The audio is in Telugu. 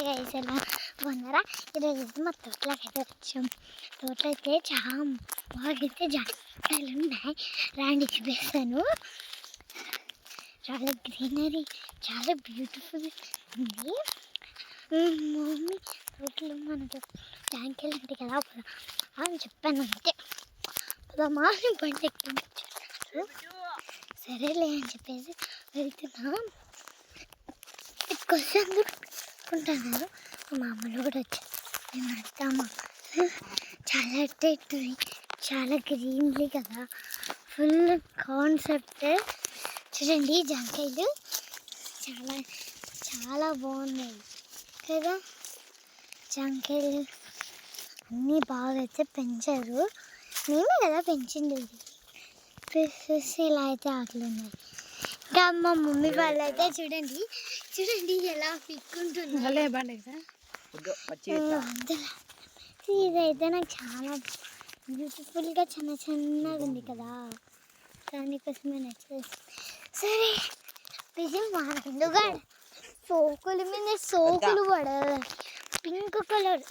గైస్ ఎలా బాగున్నారా? ఈరోజు మా తోటలోకి అయితే వచ్చాం. తోటలో అయితే చాలా బాగా జాగ్రత్తలు ఉన్నాయి. రాండి చూపిస్తాను. చాలా గ్రీనరీ, చాలా బ్యూటిఫుల్ ఉంది. మమ్మీ తోటలో మనకు జాంకాయలు ఉంటాయి కదా అని చెప్పాను. అంతే మా బండి ఎక్కించారు. సరేలే అని చెప్పేసి వెళ్తున్నాం. కొంచెందుకుంటున్నారు. మా అమ్మలు కూడా వచ్చారు. మేము వెళ్తామా. చాలా అట్రాక్ట్, చాలా గ్రీన్లీ కదా, ఫుల్ కాన్సెప్ట్. చూడండి జాంకాయలు చాలా చాలా బాగున్నాయి కదా. జాంకాయలు అన్నీ బాగా అయితే పెంచారు. మేమే కదా పెంచింది. ఇలా అయితే ఆకులు ఉన్నాయి. ఇంకా మా మమ్మీ వాళ్ళు అయితే చూడండి చూడండి ఎలా పిక్కుంటున్నారు. ఇదైతే నాకు చాలా బ్యూటిఫుల్గా చిన్నగా ఉంది కదా, దానికోసమే నచ్చేసి. సరే బిజీ మాట్లాడుగా సోకులు మీద సోకులు పడ పింక్ కలర్.